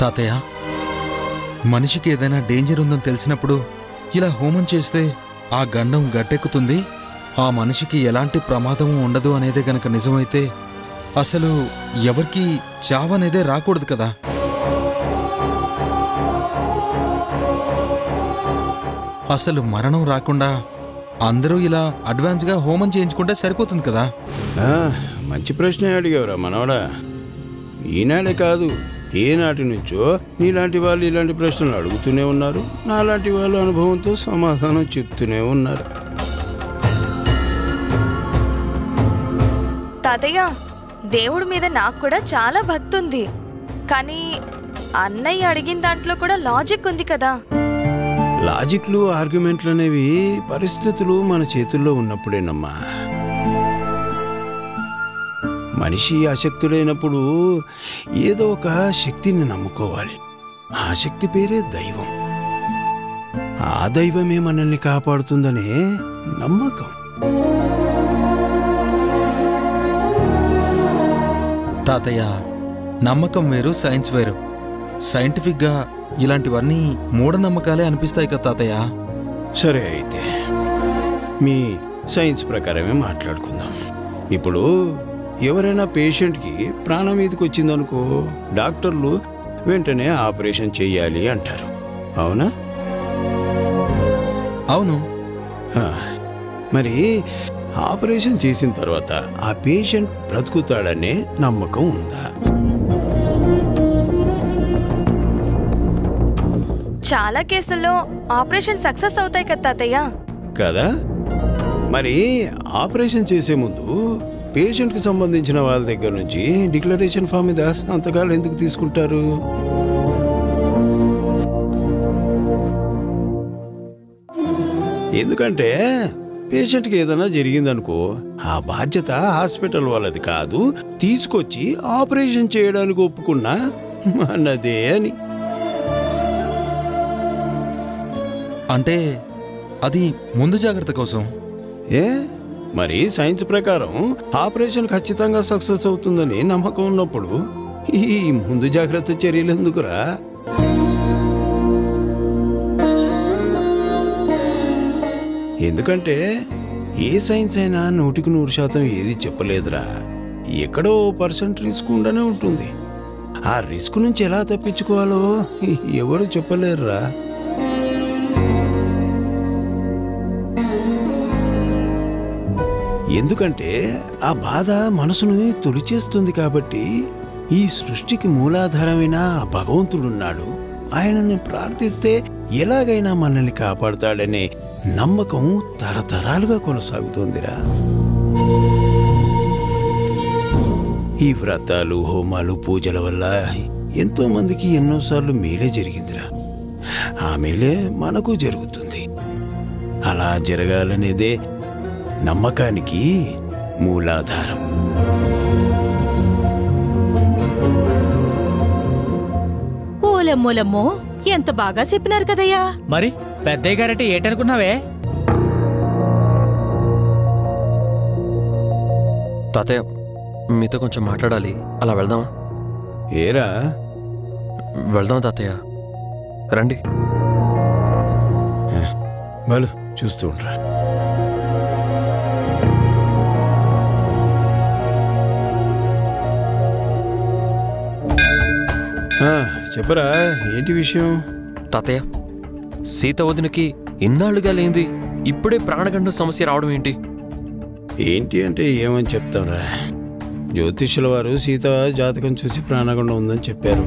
తాతయ్య, మనిషికి ఏదైనా డేంజర్ ఉందని తెలిసినప్పుడు ఇలా హోమం చేస్తే ఆ గండం గట్టెక్కుతుంది, ఆ మనిషికి ఎలాంటి ప్రమాదం ఉండదు అనేదే గనక నిజమైతే అసలు ఎవరికి చావనేదే రాకూడదు కదా. అసలు మరణం రాకుండా అందరూ ఇలా అడ్వాన్స్గా హోమం చేయించుకుంటే సరిపోతుంది కదా. మంచి ప్రశ్న అడిగావురా మనవడా. ఈనాడే కాదు, ఏనాటి నుంచో నీలాంటి వాళ్ళు ఇలాంటి ప్రశ్నలు అడుగుతూనే ఉన్నారు. నాలాంటి వాళ్ళు అనుభవంతో సమాధానం చెప్తూనే ఉన్నారు. తాతయ్య, దేవుడి మీద నాకు కూడా చాలా భక్తి ఉంది, కానీ అన్నయ్య అడిగిన దాంట్లో కూడా లాజిక్ ఉంది కదా. లాజిక్లు, ఆర్గ్యుమెంట్లు అనేవి పరిస్థితులు మన చేతుల్లో ఉన్నప్పుడేనమ్మా. మనిషి అశక్తుడైనప్పుడు ఏదో ఒక శక్తిని నమ్ముకోవాలి. ఆ శక్తి పేరే దైవం. ఆ దైవమే మనల్ని కాపాడుతుందనే నమ్మకం. తాతయ్య, నమ్మకం వేరు, సైన్స్ వేరు. సైంటిఫిక్గా ఇలాంటివన్నీ మూఢనమ్మకాలే అనిపిస్తాయి కదా తాతయ్య. సరే, అయితే మీ సైన్స్ ప్రకారమే మాట్లాడుకుందాం. ఇప్పుడు ఎవరైనా పేషెంట్కి ప్రాణం మీదకి వచ్చిందనుకో, డాక్టర్లు వెంటనే ఆపరేషన్ చెయ్యాలి అంటారు, అవునా? అవును. మరి ఆపరేషన్ చేసిన తర్వాత ఆ పేషెంట్ బ్రతుకుతాడనే నమ్మకం ఉందా? చాలా కేసుల్లో ఆపరేషన్ సక్సెస్ అవుతాయి కదా తాతయ్య. కదా. మరి ఆపరేషన్ చేసే ముందు పేషెంట్కి సంబంధించిన వాళ్ళ దగ్గర నుంచి డిక్లరేషన్ ఫామ్ మీద సంతకాలు ఎందుకు తీసుకుంటారు? ఎందుకంటే పేషెంట్కి ఏదైనా జరిగిందనుకో, ఆ బాధ్యత హాస్పిటల్ వాళ్ళది కాదు, తీసుకొచ్చి ఆపరేషన్ చేయడానికి ఒప్పుకున్నా మనదే అని. అంటే అది ముందు జాగ్రత్త కోసం. మరి సైన్స్ ప్రకారం ఆపరేషన్ ఖచ్చితంగా సక్సెస్ అవుతుందని నమ్మకం ఉన్నప్పుడు ఈ ముందు జాగ్రత్త చర్యలు ఎందుకురా? ఎందుకంటే ఏ సైన్స్ అయినా 100% ఏది చెప్పలేదురా. ఎక్కడో % రిస్క్ ఉండనే ఉంటుంది. ఆ రిస్క్ నుంచి ఎలా తప్పించుకోవాలో ఎవరు చెప్పలేరురా. ఎందుకంటే ఆ బాధ మనసుని తొలిచేస్తుంది. కాబట్టి ఈ సృష్టికి మూలాధారమైన ఆ భగవంతుడున్నాడు, ఆయనని ప్రార్థిస్తే ఎలాగైనా మనల్ని కాపాడుతాడనే నమ్మకం తరతరాలుగా కొనసాగుతోందిరా. ఈ వ్రతాలు, హోమాలు, పూజల వల్ల ఎంతో మందికి ఎన్నోసార్లు మేలే జరిగిందిరా. ఆ మేలే మనకు జరుగుతుంది. అలా జరగాలనేదే నమ్మకానికి మూలాధారం. ఓలమ్మోలమ్మో, ఎంత బాగా చెప్పినారు కదయ్యా. మరి పెద్దయ్య గారంటే ఏటనుకున్నావే? తాతయ్య, మీతో కొంచెం మాట్లాడాలి, అలా వెళ్దామా? ఏరా? వెళ్దాం తాతయ్య, రండి. బలు చూస్తూ ఉండరా. చెప్పరా, ఏంటి విషయం? తాతయ్య, సీత వదినకి ఇన్నాళ్లుగా లేంది ఇప్పుడే ప్రాణగండం సమస్య రావడం ఏంటి? ఏంటి అంటే ఏమని చెప్తాంరా. జ్యోతిష్యుల వారు సీత జాతకం చూసి ప్రాణగండం ఉందని చెప్పారు.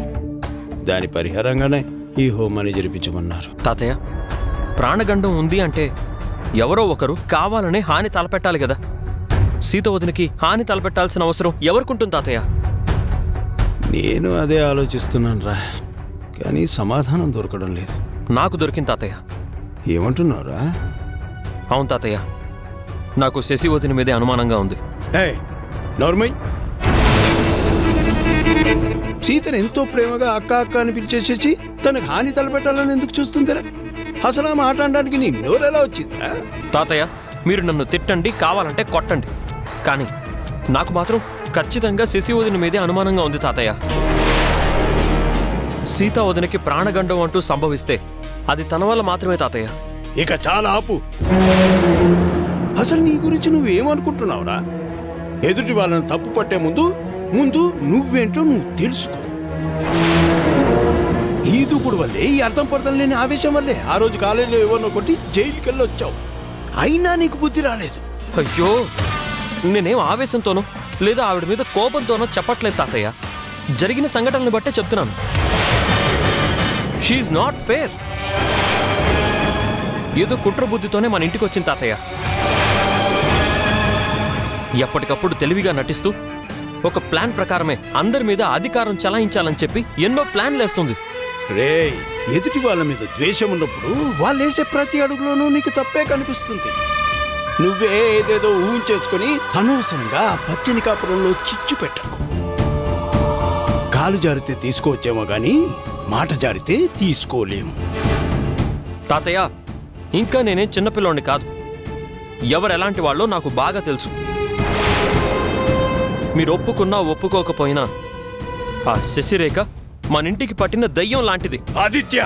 దాని పరిహారంగానే ఈ హోమాన్ని జరిపించమన్నారు. తాతయ్య, ప్రాణగండం ఉంది అంటే ఎవరో ఒకరు కావాలనే హాని తలపెట్టాలి కదా. సీత వదినకి హాని తలపెట్టాల్సిన అవసరం ఎవరికుంటుంది తాతయ్య? నేను అదే ఆలోచిస్తున్నాను రా, కానీ సమాధానం దొరకడం లేదు. నాకు దొరికింది తాతయ్య. ఏమంటున్నావురా? అవును తాతయ్య, నాకు శశి వదిన మీదే అనుమానంగా ఉంది. నార్మల్, సీతను ఎంతో ప్రేమగా అక్క అక్క అని పిలిచేసేసి తనకు హాని తలపెట్టాలని ఎందుకు చూస్తుందిరా? అసలు ఆ మాట అనడానికి నీ నోరెలా వచ్చిందిరా? తాతయ్య, మీరు నన్ను తిట్టండి, కావాలంటే కొట్టండి, కానీ నాకు మాత్రం ఖచ్చితంగా శశి వదిన మీదే అనుమానంగా ఉంది తాతయ్య. సీతా వదినకి ప్రాణగండం అంటూ సంభవిస్తే అది తన వల్ల మాత్రమే తాతయ్య. ఇక చాలా ఆపు. అసలు నీ గురించి నువ్వేమనుకుంటున్నావురా? ఎదుటి వాళ్ళని తప్పు పట్టే ముందు నువ్వేంటో నువ్వు తెలుసుకో. ఈ దూకుడు వల్లే, ఈ అర్థం పడతం లేని ఆవేశం వల్లే ఆ రోజు కాలేజీలో ఎవరినో కొట్టి జైలుకి వెళ్ళి వచ్చావు. అయినా నీకు బుద్ధి రాలేదు. అయ్యో, నేనేం ఆవేశంతోనో లేదా ఆవిడ మీద కోపంతోనో చెప్పట్లేదు తాతయ్య. జరిగిన సంఘటనలు బట్టే చెప్తున్నాను. She's not fair. ఏదో కుట్ర బుద్ధితోనే మన ఇంటికి వచ్చింది తాతయ్య. ఎప్పటికప్పుడు తెలివిగా నటిస్తూ ఒక ప్లాన్ ప్రకారమే అందరి మీద అధికారం చలాయించాలని చెప్పి ఎన్నో ప్లాన్లు వేస్తుంది. రే, ఎదుటి వాళ్ళ మీద ద్వేషం ఉన్నప్పుడు వాళ్ళేసే ప్రతి అడుగులోనూ నీకు తప్పే కనిపిస్తుంది. నువ్వే ఏదేదో ఊహించేసుకుని అనవసరంగా పచ్చని కాపురంలో చిచ్చు పెట్టకు. కాలు జారితే తీసుకోవచ్చేమో గాని మాట జారితే తీసుకోలేము. తాతయ్య, ఇంకా నేనేం చిన్నపిల్లోని కాదు. ఎవరెలాంటి వాళ్ళో నాకు బాగా తెలుసు. మీరు ఒప్పుకున్నా ఒప్పుకోకపోయినా ఆ శశిరేఖ మన ఇంటికి పట్టిన దయ్యం లాంటిది. ఆదిత్య,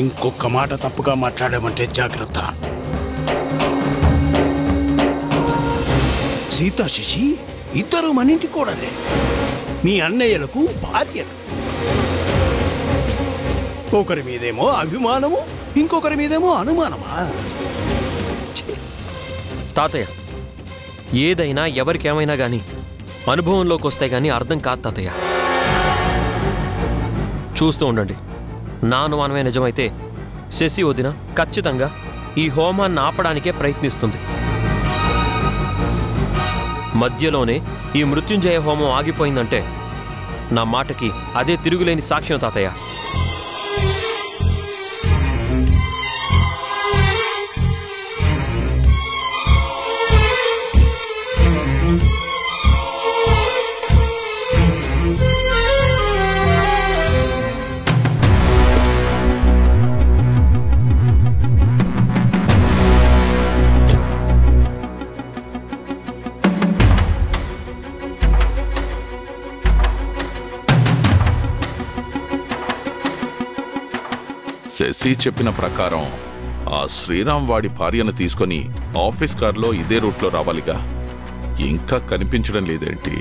ఇంకొక మాట తప్పుగా మాట్లాడామంటే జాగ్రత్త. సీతా శశి ఇద్దరు మన ఇంటి కూడలే. మీ అన్నయ్యలకు భార్యలు. ఒకరి మీదేమో అభిమానము, ఇంకొకరి మీదేమో అనుమానమా? తాతయ్య, ఏదైనా ఎవరికేమైనా గాని అనుభవంలోకి వస్తే గాని అర్థం కాదు తాతయ్య. చూస్తూ ఉండండి. నా అనుమానమే నిజమైతే శశి వదిన ఖచ్చితంగా ఈ హోమాన్ని ఆపడానికే ప్రయత్నిస్తుంది. మధ్యలోనే ఈ మృత్యుంజయ హోమం ఆగిపోయిందంటే నా మాటకి అదే తిరుగులేని సాక్ష్యం తాతయ్య. శశి చెప్పిన ప్రకారం ఆ శ్రీరామ్ వాడి భార్యను తీసుకొని ఆఫీస్ కారులో ఇదే రూట్లో రావాలిగా. ఇంకా కనిపించడం లేదేంటి?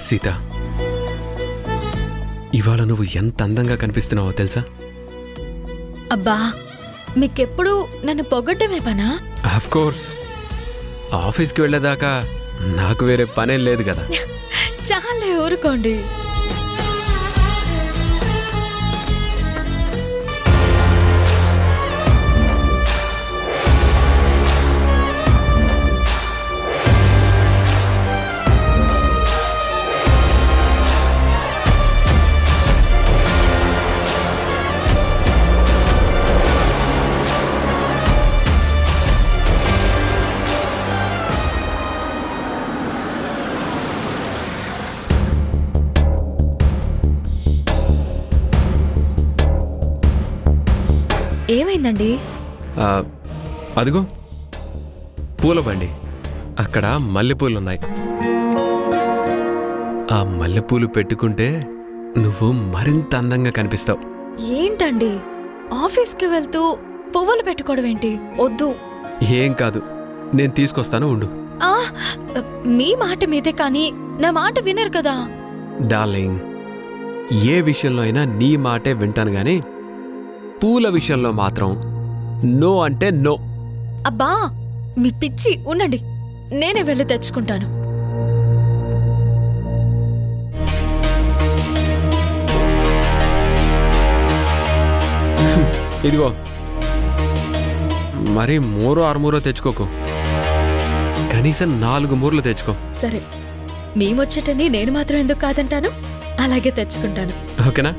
సీత, ఇవాళ నువ్వు ఎంత అందంగా కనిపిస్తున్నావో తెలుసా? అబ్బా, మీకెప్పుడు నన్ను పొగడ్డమే పనా? Of course. ఆఫీస్కి వెళ్ళేదాకా నాకు వేరే పనేం లేదు కదా. చాలా ఊరుకోండి. ఏమైందండి? అదిగో పూల బండి. అక్కడ మల్లెపూలున్నాయి. ఆ మల్లెపూలు పెట్టుకుంటే నువ్వు మరింత అందంగా కనిపిస్తావు. ఏంటండి ఆఫీస్కి వెళ్తూ పువ్వులు పెట్టుకోవడం ఏంటి? వద్దు. ఏం కాదు, నేను తీసుకొస్తాను, ఉండు. ఆ మీ మాట మీదే కానీ నా మాట వినరు కదా. డార్లింగ్, ఏ విషయంలో అయినా నీ మాటే వింటాను గాని పూల విషయంలో మాత్రం నో అంటే నో. అబ్బా మీ పిచ్చి, ఉండండి, నేనే వెళ్ళి తెచ్చుకుంటాను. ఇదిగో, మరి 3-6 మూరో తెచ్చుకోకు, కనీసం 4 మూరలు తెచ్చుకో. సరే, మీ ముచ్చటని నేను మాత్రం ఎందుకు కాదంటాను? అలాగే తెచ్చుకుంటాను. ఓకేనా?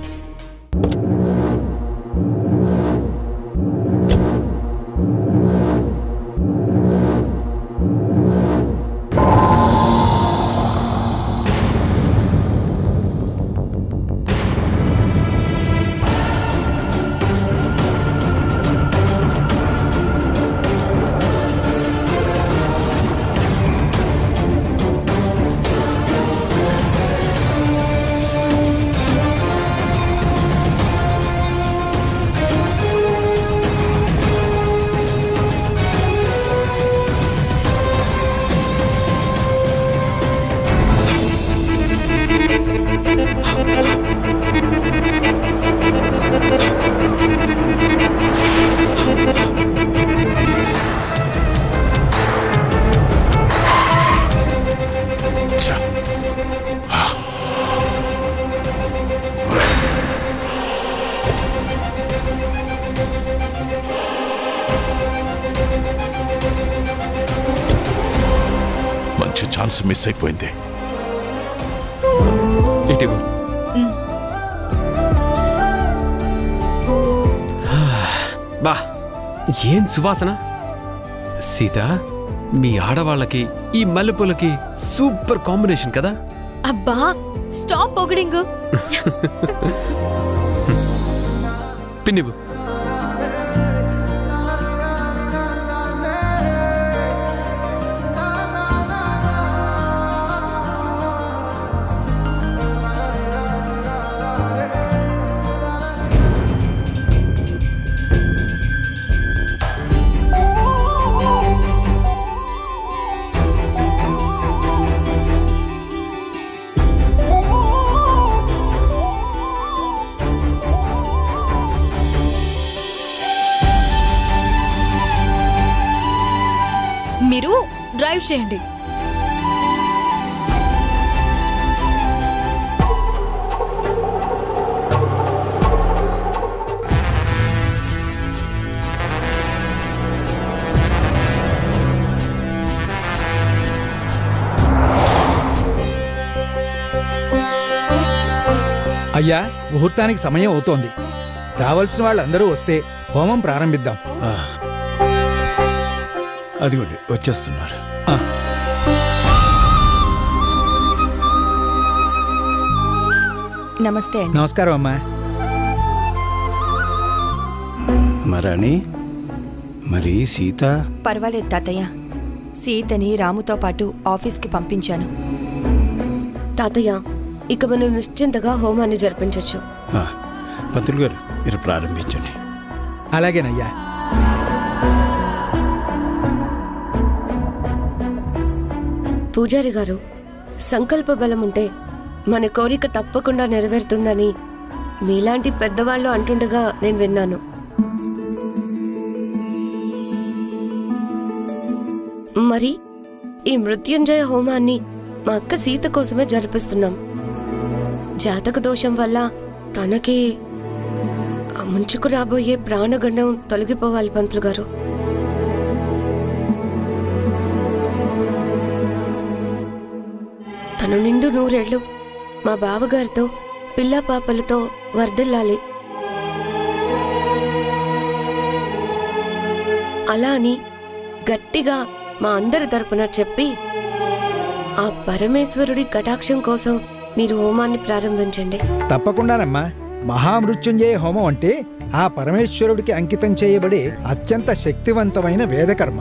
మంచి ఛాన్స్ మిస్ అయిపోయింది. బా, ఏం సువాసన! సీత, మీ ఆడవాళ్ళకి ఈ మల్లెపూలకి సూపర్ కాంబినేషన్ కదా. అబ్బా స్టాప్ పొగిడింగు. పిన్నివు. మీరు డ్రైవ్ చేయండి. అయ్యా, ముహూర్తానికి సమయం అవుతోంది. రావాల్సిన వాళ్ళందరూ వస్తే హోమం ప్రారంభిద్దాం. అదిగోండి వచ్చేస్తున్నారు. నమస్తే అండి. నమస్కారం అమ్మా. మరాణి, మరి సీత? పర్వాలేదు తాతయ్య, సీతని రాముతో పాటు ఆఫీస్కి పంపించాను. తాతయ్య, ఇక మనం నిశ్చింతగా హోమాన్ని జరిపించవచ్చు. పంతులు గారు, మీరు ప్రారంభించండి. అలాగేనయ్యా. పూజారి గారు, సంకల్ప బలం ఉంటే మన కోరిక తప్పకుండా నెరవేరుతుందని మీలాంటి పెద్దవాళ్ళు అంటుండగా నేను విన్నాను. మరి ఈ మృత్యుంజయ హోమాన్ని మా అక్క సీత కోసమే జరిపిస్తున్నాం. జాతక దోషం వల్ల తనకి ముంచుకు రాబోయే ప్రాణగండం తొలగిపోవాలి పంతులు గారు. తను నిండు 100 ఏళ్ళు మా బావగారితో పిల్లా పాపలతో వర్ధిల్లాలి. అలా అని గట్టిగా మా అందరి తరపున చెప్పి ఆ పరమేశ్వరుడి కటాక్షం కోసం మీరు హోమాన్ని ప్రారంభించండి. తప్పకుండానమ్మా. మహామృత్యుంజయ హోమం అంటే ఆ పరమేశ్వరుడికి అంకితం చేయబడే అత్యంత శక్తివంతమైన వేదకర్మ.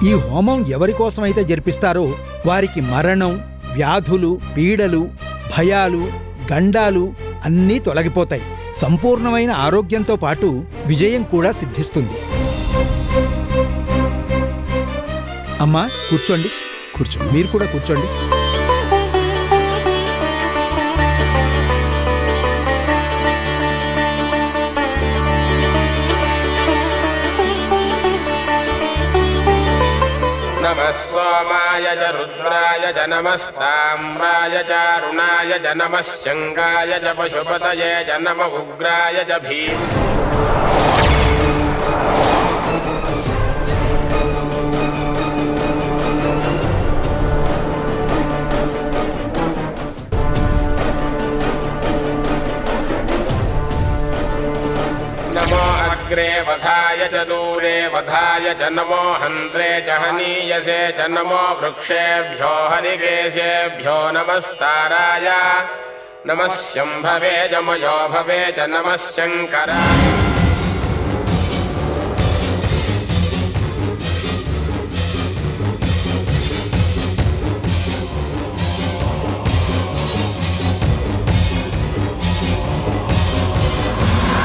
ఈ హోమం ఎవరి కోసమైతే జరిపిస్తారో వారికి మరణం, వ్యాధులు, పీడలు, భయాలు, గండాలు అన్నీ తొలగిపోతాయి. సంపూర్ణమైన ఆరోగ్యంతో పాటు విజయం కూడా సిద్ధిస్తుంది. అమ్మా కూర్చోండి. కూర్చోండి. మీరు కూడా కూర్చోండి. నమః సోమాయ చ రుద్రాయ చ నమః సామ్రాయ చ అరుణాయ చ నమః శంగాయ చ పశుపతయే చ నమః ఉగ్రాయ చ భీమ్. నమో అగ్రే వధాయ చ దూరే వధాయ చ నమో హంత్రే చ హనీయసే చ నమో వృక్షేభ్యో హరికేశేభ్యో నమస్తారాయ నమః శంభవే చ మయో భవే చ నమః శంకరాయ.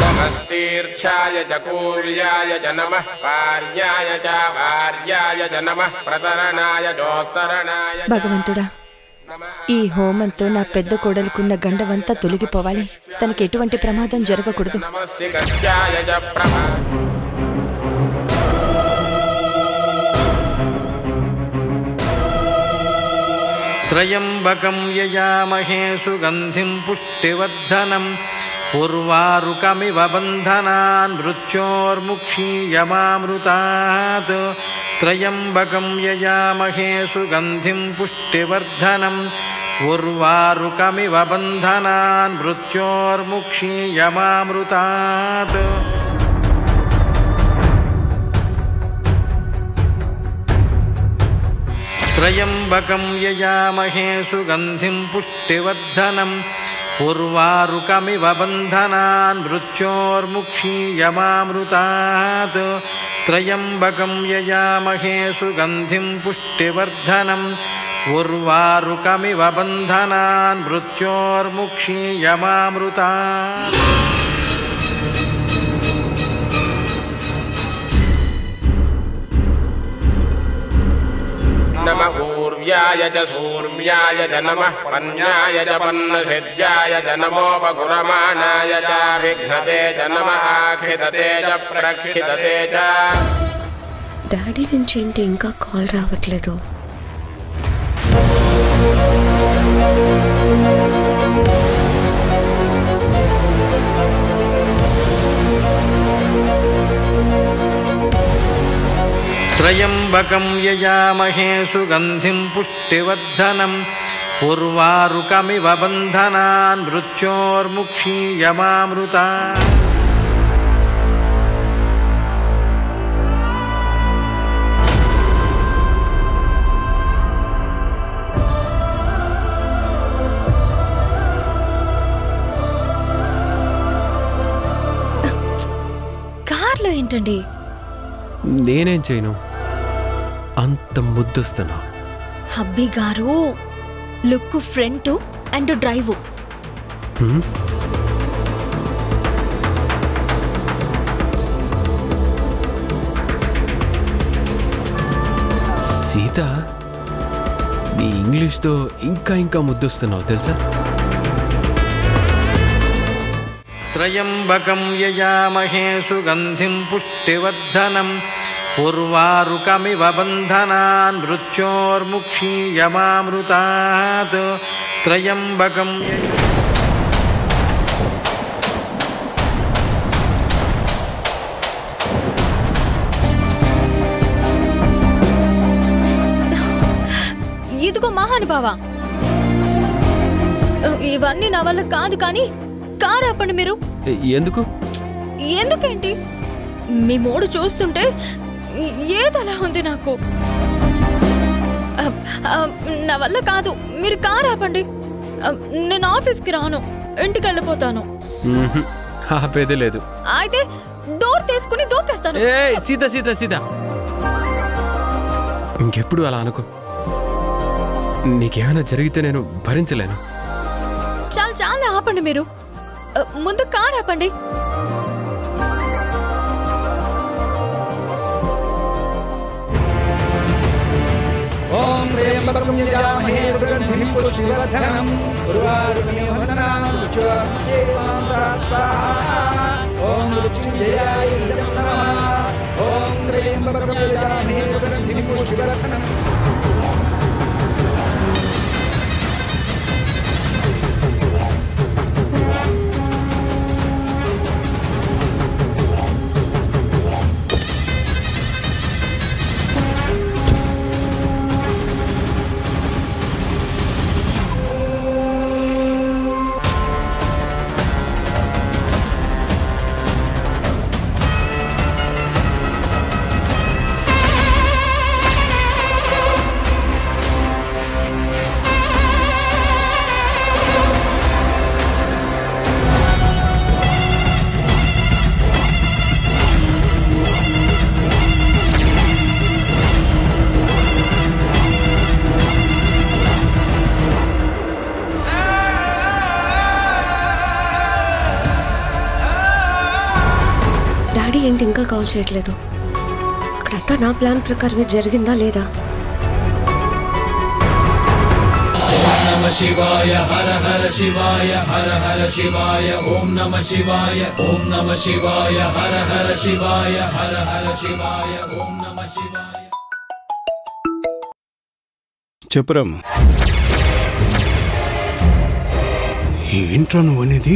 నమస్తీర్థ్యాయ చ కూర్యాయ చ నమః పార్యాయ చ వార్యాయ చ నమః ప్రతరణాయ చోత్తరణాయ. భగవంతుడా, ఈ హోమంతో నా పెద్ద కోడలుకున్న గండవంతా తొలగిపోవాలి. తనకి ఎటువంటి ప్రమాదం జరగకూడదు. నమస్తికస్యాయ చ ప్రభా. త్రయంబకం యజామహే సుగంధిం పుష్టివర్ధనం ఉర్వారుకమివ బంధనాన్ మృత్యోర్ముక్షీయమామృతాత్. త్రయంబకం యజామహే సుగంధిం పుష్టివర్ధనం ఉర్వారుకమివ బంధనాన్ మృత్యోర్ముక్షీయమామృతాత్. త్రయంబకం యజామహే సుగంధిం పుష్టివర్ధనం ఉర్వారుకమివ బంధనాన్ మృత్యోర్ముక్షీయమామృతాత్. త్రయంబకం యజామహే సుగంధిం పుష్టివర్ధనం ఉర్వారుకమివ బంధనాన్ మృత్యోర్ముక్షీయమామృతాత్. నమ ఊర్వ్యాయ చ సూర్వ్యాయ చ నమః పన్యాయ చ పన్నసిద్ధ్యాయ చ నమోపకురమాణాయ చ విఘ్నతే చ నమః ఆఖిదతే చ ప్రక్షిదతే చ. డాడీ నుంచి ఏంటి ఇంకా కాల్ రావట్లేదు? త్రయంబకం యజామహే సుగంధిం పుష్టివర్ధనం ఉర్వారుకమివ బంధనాన్ మృత్యోర్ముక్షీయమామృతాత్. కార్లో ఏంటండి? నేనేం చేయను, అంత ముద్దొస్తున్నా. హబ్బీ గారు, look front and drive. Sita, నీ ఇంగ్లీష్తో ఇంకా ఇంకా ముద్దొస్తున్నావు తెలుసా? త్రయంబకం యజామహే సుగంధిం పుష్టివర్ధనం ఉర్వారుకమివ బంధనాన్ మృత్యోర్ముక్షీయమామృతాత్. త్రయంబకం ఇదిగో మహానుభావా, ఇవన్నీ నా వల్ల కాదు, కానీ కారు ఆపండి మీరు. ఎందుకు? ఎందుకేంటి? మీ మూడు చూస్తుంటే ఏదలా ఉంది నాకు. నా వల్ల కాదు, మీరు కారు ఆపండి. నేను ఆఫీస్కి రాను, ఇంటికి వెళ్ళిపోతాను. ఆపేదే లేదు. అయితే డోర్ తీసుకుని దూకేస్తాను. సీత సీత సీత, ఇంకెప్పుడు అలా అనుకో. నీకేమైనా జరిగితే నేను భరించలేను. చాలా ఆపండి మీరు. ముందు కార్ ఆపండి. ఓం త్రయంబకం యజామహే సుగంధిం పుష్టివర్ధనం ఉర్వారుకమివ వందనాం రుచిర్దేవాం స్వాహా. ఓం మృత్యుంజయాయ నమః. ఓం త్రయంబకం యజామహే సుగంధిం పుష్టివర్ధనం. డాడీ ఏంటి ఇంకా కాల్ చేయట్లేదు? అక్కడంతా నా ప్లాన్ ప్రకారమే జరిగిందా లేదా? నమ శివాయ హర హర శివాయ హర హర శివాయ ఓం నమ శివాయ ఓం నమ శివాయ హర హర శివాయ హర హర శివాయ ఓం నమ శివాయ. చెప్పురమ్మా, ఏంట్రా నువ్వు అనేది?